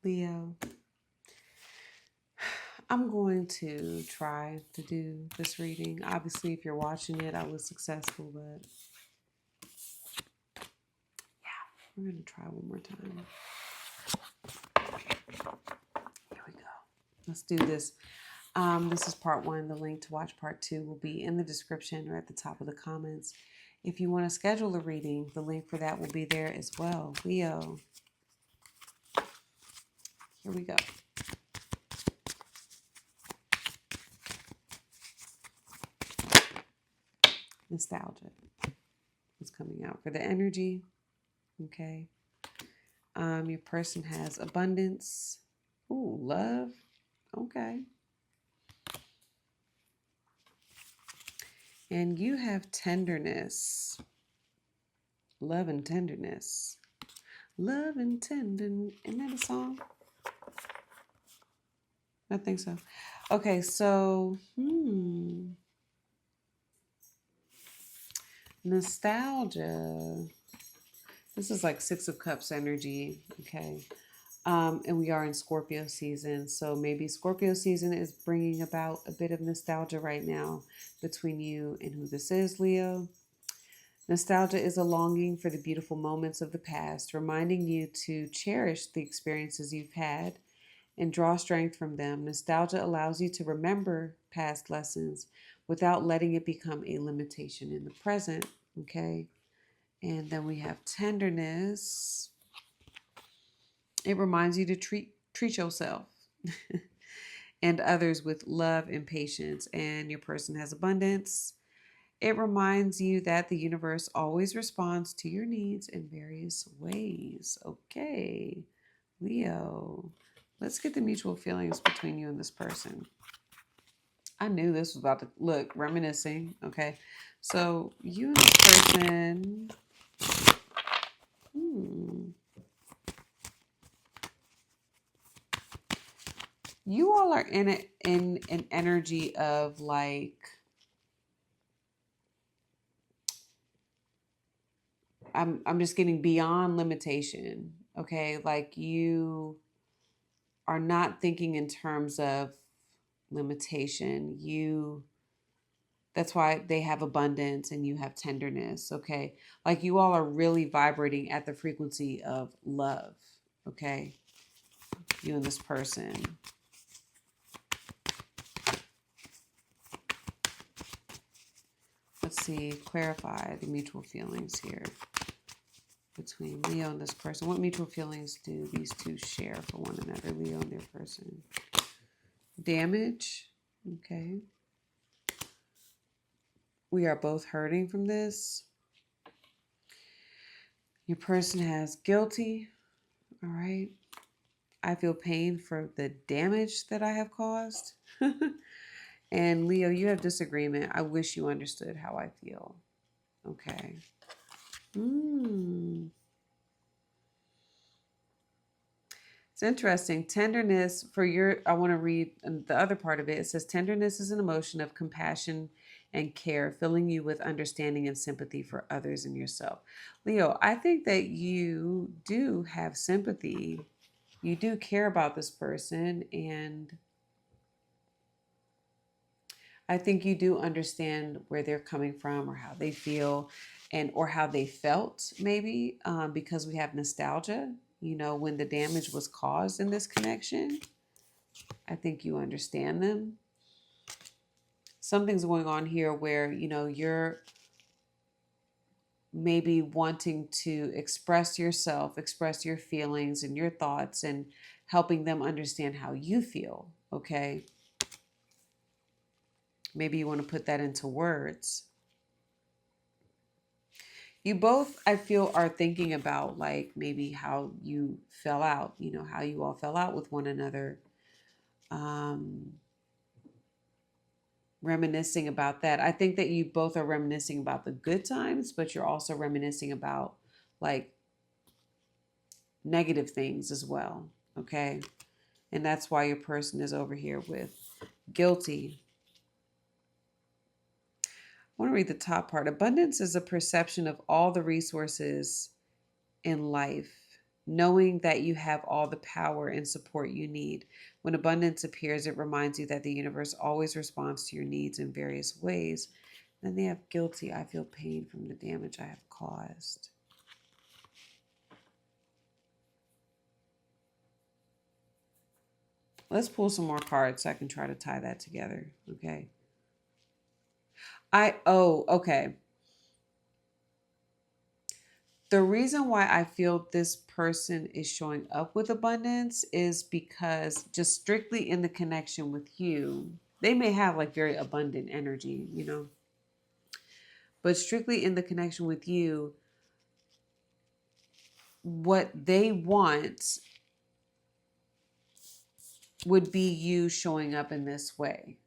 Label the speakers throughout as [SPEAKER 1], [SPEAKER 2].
[SPEAKER 1] Leo, I'm going to try to do this reading. Obviously, if you're watching it, I was successful, but yeah, we're going to try one more time. Here we go. Let's do this. This is part one. The link to watch part two will be in the description or at the top of the comments. If you want to schedule a reading, the link for that will be there as well. Leo, here we go. Nostalgia is coming out for the energy. Okay. Your person has abundance. Ooh, love. Okay. And you have tenderness. Love and tenderness. Love and tenderness. Isn't that a song? I think so. Okay, so nostalgia. This is like Six of Cups energy. Okay. And we are in Scorpio season. So maybe Scorpio season is bringing about a bit of nostalgia right now between you and who this is, Leo. Nostalgia is a longing for the beautiful moments of the past, reminding you to cherish the experiences you've had and draw strength from them. Nostalgia allows you to remember past lessons without letting it become a limitation in the present. Okay. And then we have tenderness. It reminds you to treat yourself and others with love and patience, and your person has abundance. It reminds you that the universe always responds to your needs in various ways. Okay, Leo, let's get the mutual feelings between you and this person. I knew this was about to look reminiscing. Okay, so you and this person. You all are in it in an energy of like I'm just getting beyond limitation. Okay, like you are not thinking in terms of limitation. That's why they have abundance and you have tenderness. Okay, like you all are really vibrating at the frequency of love. Okay, you and this person. Let's see, clarify the mutual feelings here between Leo and this person. What mutual feelings do these two share for one another, Leo and their person? Damage. Okay. We are both hurting from this. Your person has guilty. All right. I feel pain for the damage that I have caused. And Leo, you have disagreement. I wish you understood how I feel. Okay. It's interesting. Tenderness for your, I want to read the other part of it. It says, tenderness is an emotion of compassion and care, filling you with understanding and sympathy for others and yourself. Leo, I think that you do have sympathy. You do care about this person. And I think you do understand where they're coming from or how they feel and or how they felt maybe because we have nostalgia, when the damage was caused in this connection. I think you understand them. Something's going on here where, you're maybe wanting to express yourself, express your feelings and your thoughts and helping them understand how you feel. Okay. Maybe you want to put that into words. You both, I feel, are thinking about like maybe how you fell out, how you all fell out with one another. Reminiscing about that. I think that you both are reminiscing about the good times, but you're also reminiscing about like negative things as well. Okay. And that's why your person is over here with guilty. I want to read the top part. Abundance is a perception of all the resources in life knowing that you have all the power and support you need. When abundance appears, it reminds you that the universe always responds to your needs in various ways. Then they have guilty. I feel pain from the damage I have caused. Let's pull some more cards so I can try to tie that together. Okay. Okay. The reason why I feel this person is showing up with abundance is because just strictly in the connection with you, they may have like very abundant energy, but strictly in the connection with you, what they want would be you showing up in this way.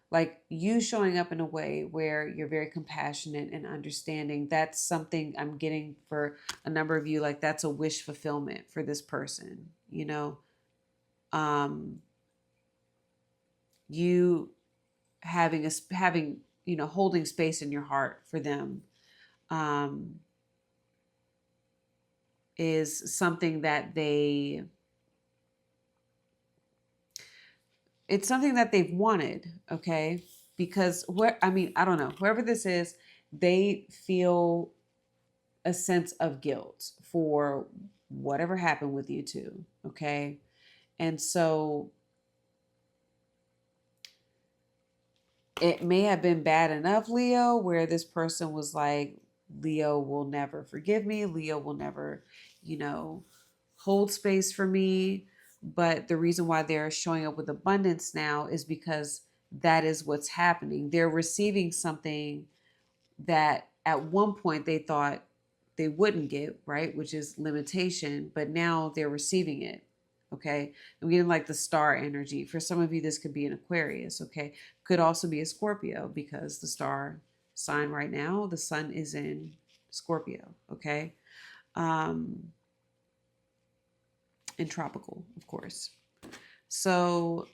[SPEAKER 1] Like you showing up in a way where you're very compassionate and understanding. That's something I'm getting for a number of you. Like that's a wish fulfillment for this person, um, you having holding space in your heart for them, um, is something that it's something that they've wanted. Okay. Because I don't know, whoever this is, they feel a sense of guilt for whatever happened with you two. Okay. And so it may have been bad enough, Leo, where this person was like, Leo will never forgive me. Leo will never, you know, hold space for me. But the reason why they're showing up with abundance now is because that is what's happening. They're receiving something that at one point they thought they wouldn't get, right? Which is limitation, but now they're receiving it. Okay. I'm getting like the star energy. For some of you, this could be an Aquarius. Okay. Could also be a Scorpio because the star sign right now, the sun is in Scorpio. Okay. Um, and tropical, of course. So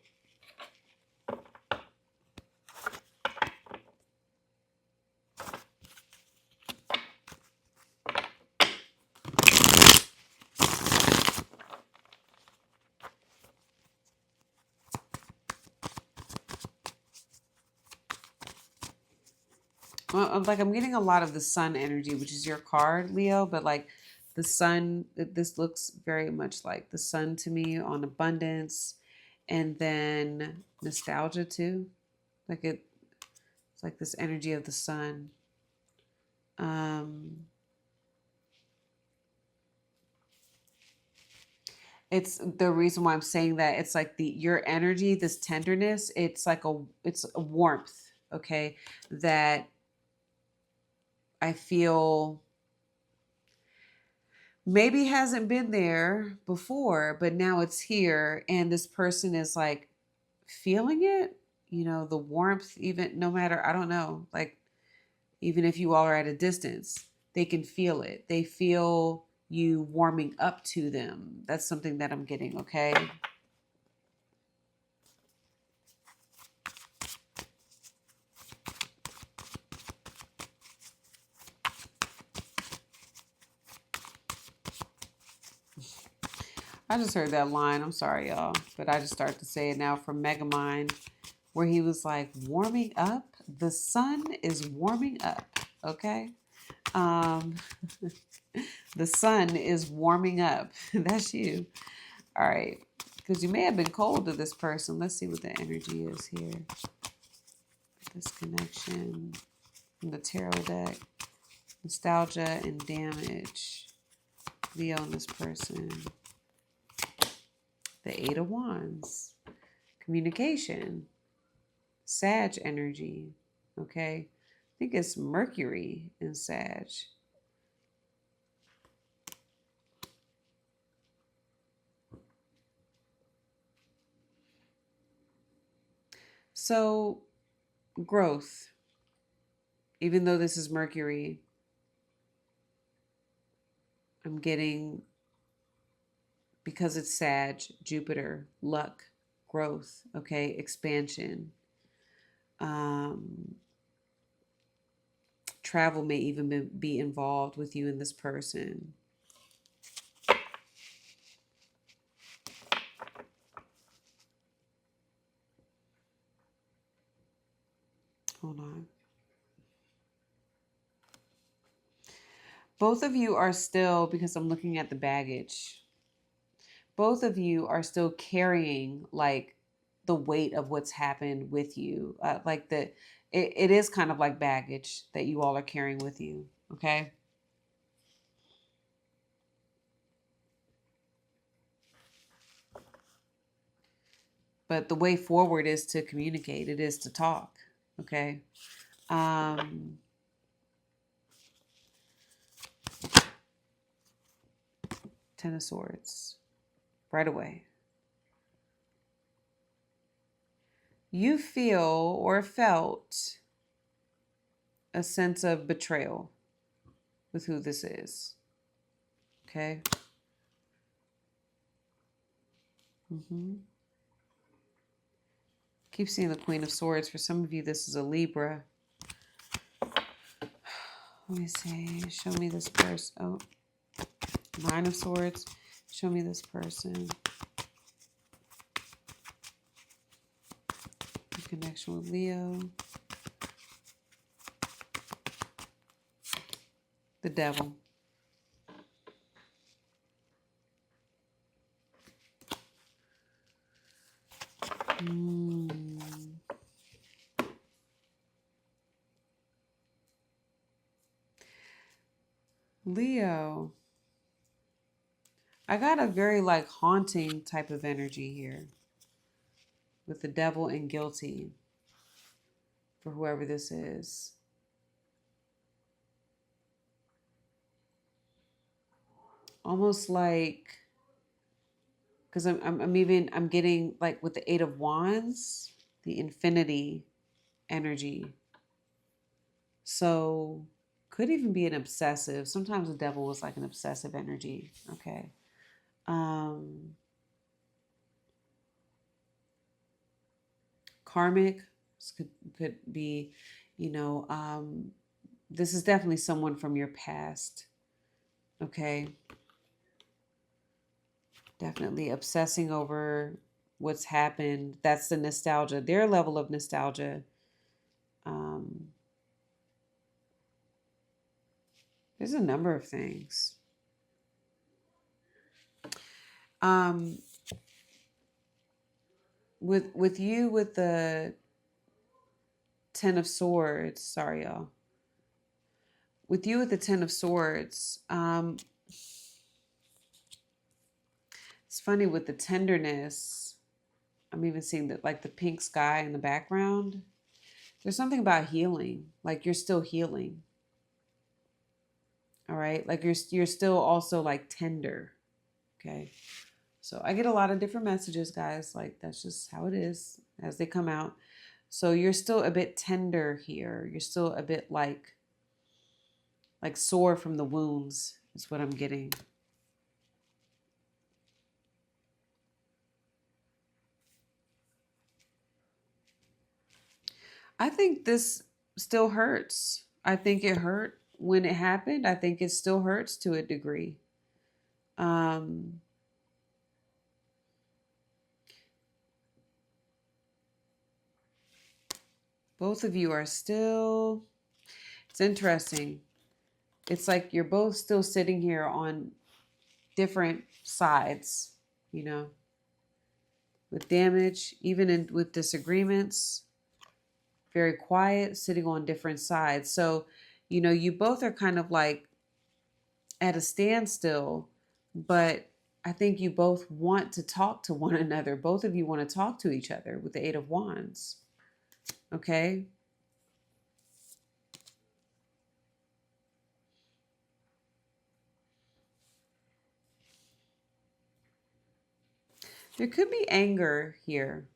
[SPEAKER 1] like I'm getting a lot of the sun energy, which is your card, Leo, but like the sun, this looks very much like the sun to me on abundance and then nostalgia too. It's like this energy of the sun. Um, it's the reason why I'm saying that it's like your energy, this tenderness, it's a warmth, okay, that I feel maybe hasn't been there before, but now it's here. And this person is like feeling it, the warmth, even no matter, I don't know, like even if you all are at a distance, they can feel it. They feel you warming up to them. That's something that I'm getting, okay? I just heard that line. I'm sorry, y'all, but I just started to say it now from Megamind, where he was like, warming up. The sun is warming up. Okay. Um, the sun is warming up. That's you. All right. Because you may have been cold to this person. Let's see what the energy is here. This connection from the tarot deck. Nostalgia and damage. Leo and this person. The Eight of Wands. Communication. Sag energy. Okay. I think it's Mercury in Sag. So, growth. Even though this is Mercury, I'm getting, because it's Sag, Jupiter, luck, growth, okay, expansion. Um, Travel may even be involved with you and this person. Hold on. Both of you are still, because I'm looking at the baggage, both of you are still carrying like the weight of what's happened with you. It is kind of like baggage that you all are carrying with you. Okay. But the way forward is to communicate, it is to talk. Okay. Um, 10 of Swords. Right away. You feel or felt a sense of betrayal with who this is. Okay. Keep seeing the Queen of Swords. For some of you, this is a Libra. Let me see. Show me this person. Oh, Nine of Swords. Show me this person. In connection with Leo. The Devil. Leo. I got a very like haunting type of energy here with the Devil and guilty for whoever this is. Almost like, because I'm getting like with the Eight of Wands, the Infinity energy. So could even be an obsessive. Sometimes the Devil was like an obsessive energy. Okay. Karmic. This could be, you know, this is definitely someone from your past. Okay. Definitely obsessing over what's happened. That's the nostalgia, their level of nostalgia. There's a number of things. Um, with you with the Ten of Swords. Sorry, y'all. With you with the Ten of Swords. It's funny with the tenderness. I'm even seeing that like the pink sky in the background. There's something about healing. Like you're still healing. All right. Like you're still also like tender. Okay. So I get a lot of different messages, guys. Like that's just how it is as they come out. So you're still a bit tender here. You're still a bit like sore from the wounds is what I'm getting. I think this still hurts. I think it hurt when it happened. I think it still hurts to a degree. Um, both of you are still, it's interesting. It's like you're both still sitting here on different sides, you know, with damage, even with disagreements, very quiet, sitting on different sides. So, you know, you both are kind of like at a standstill, but I think you both want to talk to one another. Both of you want to talk to each other with the Eight of Wands. Okay. There could be anger here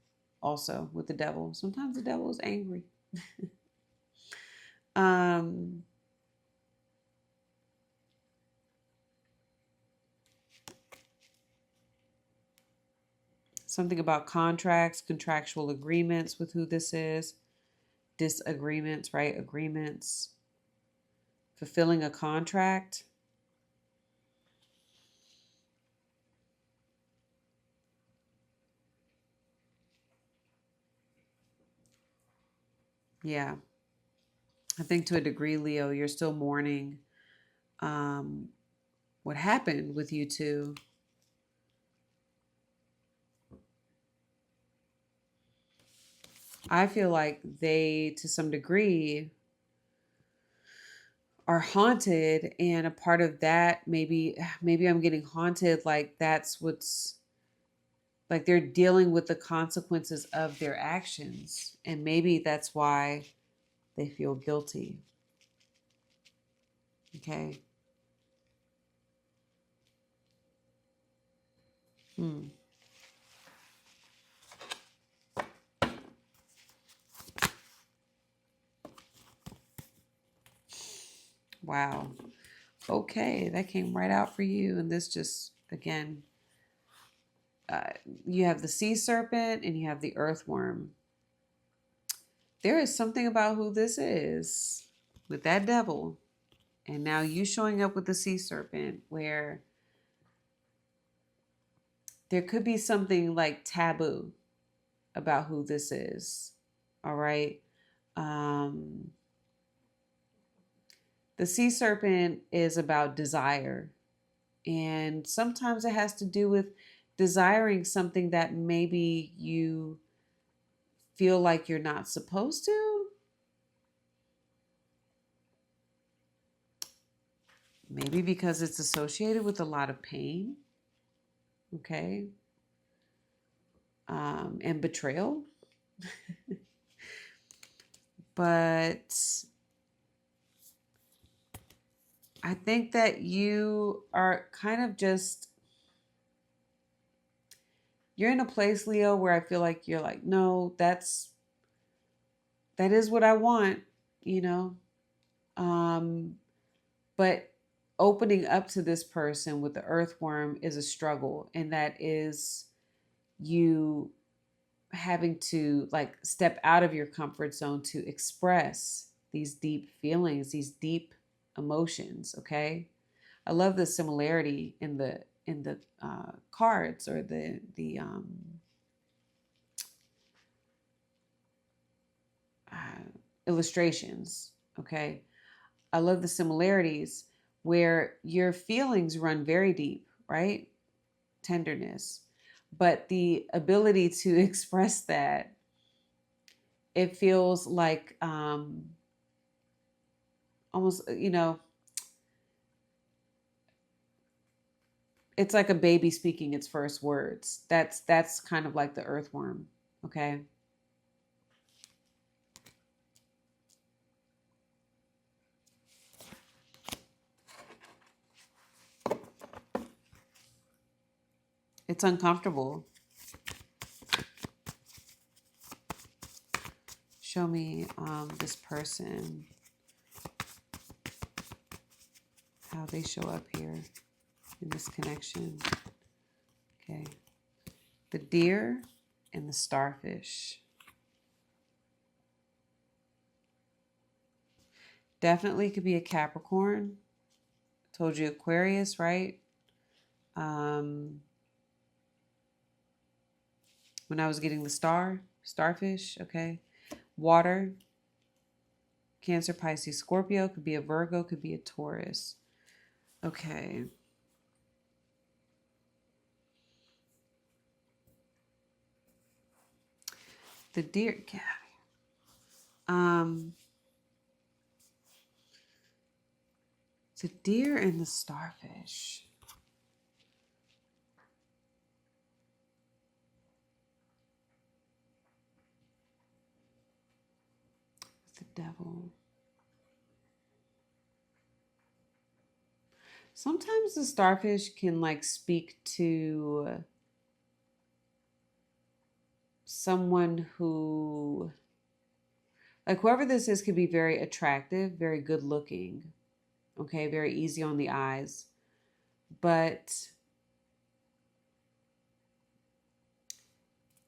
[SPEAKER 1] also with the Devil. Sometimes the Devil is angry. um, something about contracts, contractual agreements with who this is, disagreements, right? Agreements, fulfilling a contract. Yeah. I think to a degree, Leo, you're still mourning um, what happened with you two. I feel like they, to some degree, are haunted, and a part of that, maybe I'm getting haunted, like that's what's, like they're dealing with the consequences of their actions, and maybe that's why they feel guilty. Okay. Hmm. Wow. Okay, that came right out for you, and this just again, uh, you have the sea serpent and you have the earthworm. There is something about who this is with that devil, and now you showing up with the sea serpent, where there could be something like taboo about who this is. All right. Um, the sea serpent is about desire, and sometimes it has to do with desiring something that maybe you feel like you're not supposed to. Maybe because it's associated with a lot of pain, okay, and betrayal. But I think that you are kind of just, you're in a place, Leo, where I feel like you're like, no, that is what I want, you know. Um, but opening up to this person with the earthworm is a struggle, and that is you having to like step out of your comfort zone to express these deep feelings, these deep emotions. Okay, I love the similarity in the cards, or the uh, illustrations. Okay, I love the similarities where your feelings run very deep, right? Tenderness, but the ability to express that, it feels like almost, it's like a baby speaking its first words. That's kind of like the earthworm. Okay. It's uncomfortable. Show me this person, how they show up here in this connection. Okay. The deer and the starfish. Definitely could be a Capricorn. Told you Aquarius, right? Um, when I was getting the starfish, okay. Water, Cancer, Pisces, Scorpio, could be a Virgo, could be a Taurus. Okay. The deer, um, the deer and the starfish. The devil. Sometimes the starfish can like speak to someone who, like whoever this is, could be very attractive, very good looking, okay, very easy on the eyes. But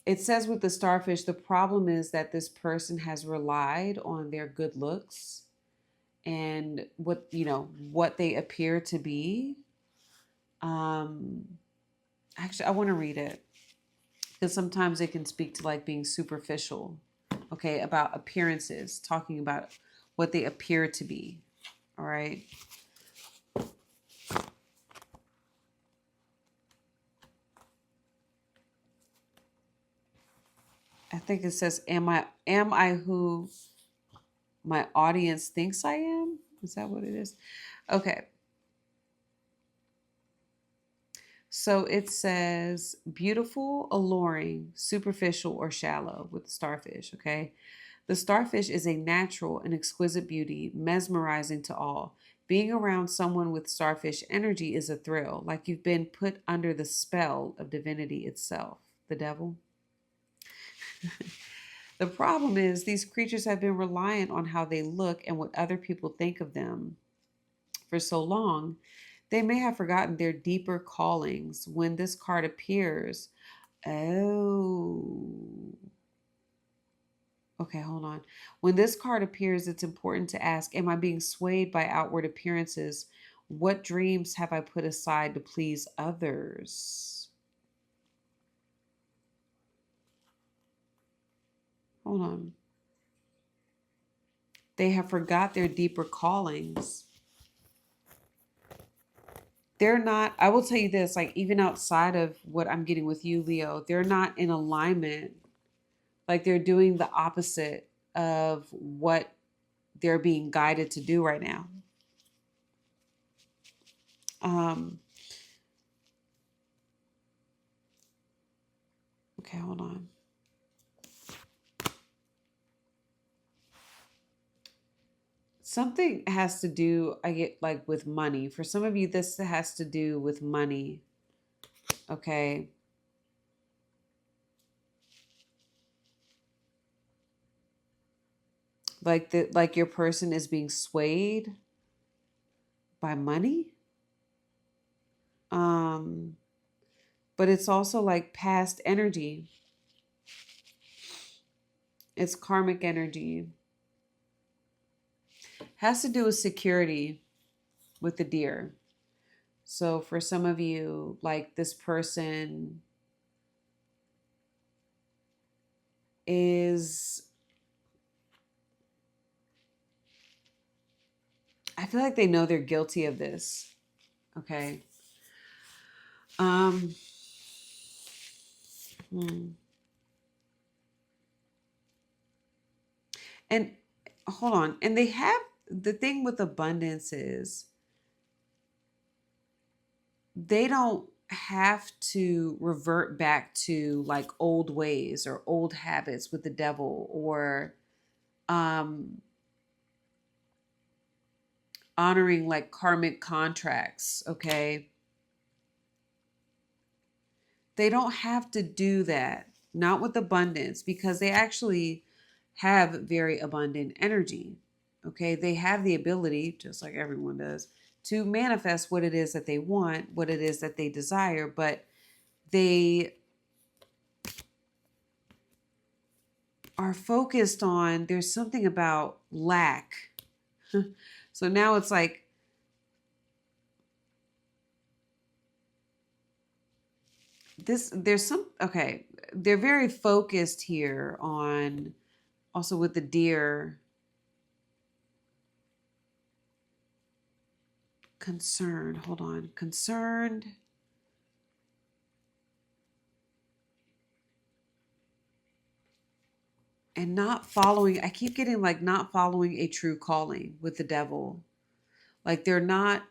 [SPEAKER 1] it says with the starfish, the problem is that this person has relied on their good looks and what they appear to be. Um, actually, I want to read it because sometimes it can speak to like being superficial, okay, about appearances, talking about what they appear to be. All right. I think it says, am I who my audience thinks I am? Is that what it is? Okay. So it says beautiful, alluring, superficial, or shallow with the starfish. Okay. The starfish is a natural and exquisite beauty, mesmerizing to all. Being around someone with starfish energy is a thrill, like you've been put under the spell of divinity itself, the devil. The problem is, these creatures have been reliant on how they look and what other people think of them for so long, they may have forgotten their deeper callings. When this card appears, oh, okay, hold on. When this card appears, it's important to ask, am I being swayed by outward appearances? What dreams have I put aside to please others? Hold on. They have forgot their deeper callings. They're not, I will tell you this, like even outside of what I'm getting with you, Leo, they're not in alignment. Like they're doing the opposite of what they're being guided to do right now. Um, okay, hold on. Something has to do, I get like with money. For some of you, this has to do with money. Okay. Like your person is being swayed by money. Um, but it's also like past energy. It's karmic energy. Has to do with security with the deer. So for some of you, like this person is, I feel like they know they're guilty of this. Okay. Um hmm. And hold on. And they have, the thing with abundance is they don't have to revert back to like old ways or old habits with the devil or um honoring like karmic contracts, okay? They don't have to do that, not with abundance, because they actually have very abundant energy. Okay, they have the ability, just like everyone does, to manifest what it is that they want, what it is that they desire, but they are focused on, there's something about lack. So now it's like, there's some, okay, they're very focused here on, also with the deer, concerned, hold on, concerned and not following, I keep getting like not following a true calling with the devil. Like they're not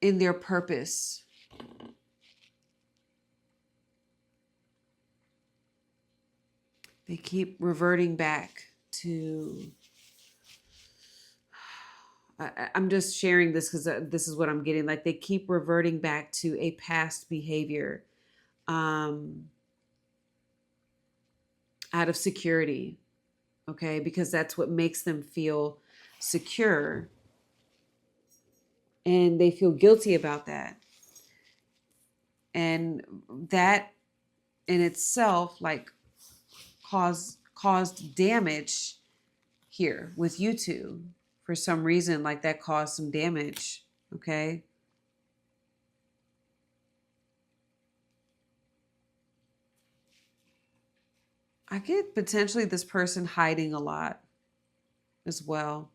[SPEAKER 1] in their purpose. They keep reverting back to, I'm just sharing this because this is what I'm getting. Like they keep reverting back to a past behavior um, out of security. Okay. Because that's what makes them feel secure. And they feel guilty about that. And that in itself, like caused damage here with you two for some reason. Like that caused some damage. Okay. I get potentially this person hiding a lot as well.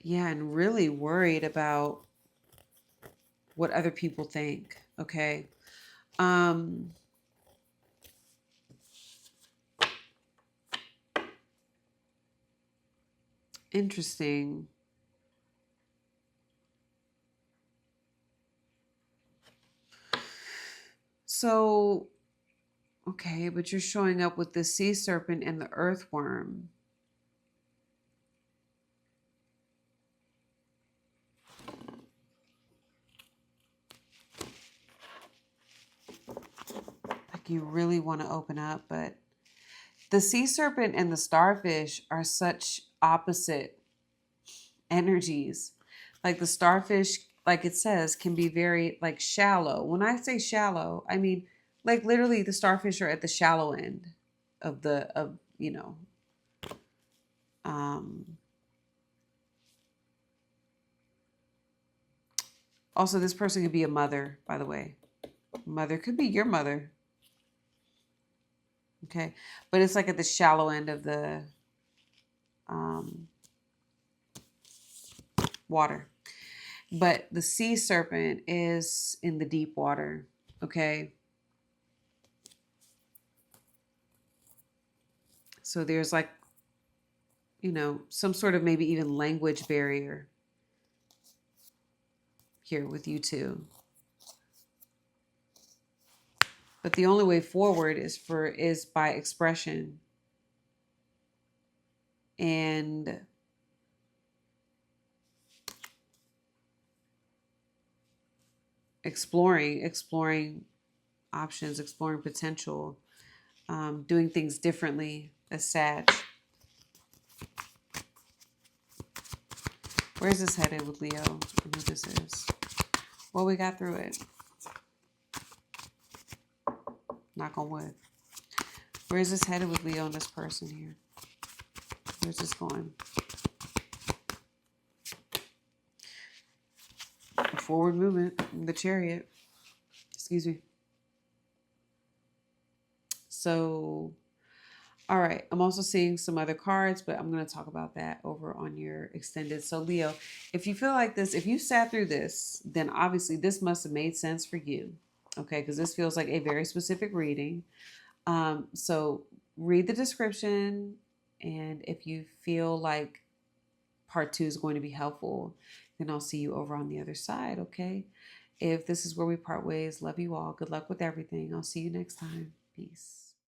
[SPEAKER 1] Yeah, and really worried about what other people think. Okay. Um Interesting. So, okay, but you're showing up with the sea serpent and the earthworm. Like you really want to open up, but the sea serpent and the starfish are such opposite energies. Like the starfish, like it says, can be very like shallow. When I say shallow, I mean like literally the starfish are at the shallow end of um also this person could be a mother, by the way. Mother could be your mother. Okay. But it's like at the shallow end of the um water. But the sea serpent is in the deep water. Okay. So there's like, some sort of maybe even language barrier here with you two. But the only way forward is by expression and exploring options, exploring potential, doing things differently as Sag. Where's this headed with Leo? I know what this is. Well, we got through it. Knock on wood. Where's this headed with Leo and this person here? Where's this going? Forward movement. The Chariot. Excuse me. So, all right. I'm also seeing some other cards, but I'm going to talk about that over on your extended. So, Leo, if you feel like this, if you sat through this, then obviously this must have made sense for you. Okay. Because this feels like a very specific reading. So, read the description. And if you feel like part two is going to be helpful, then I'll see you over on the other side. Okay. If this is where we part ways, love you all. Good luck with everything. I'll see you next time. Peace.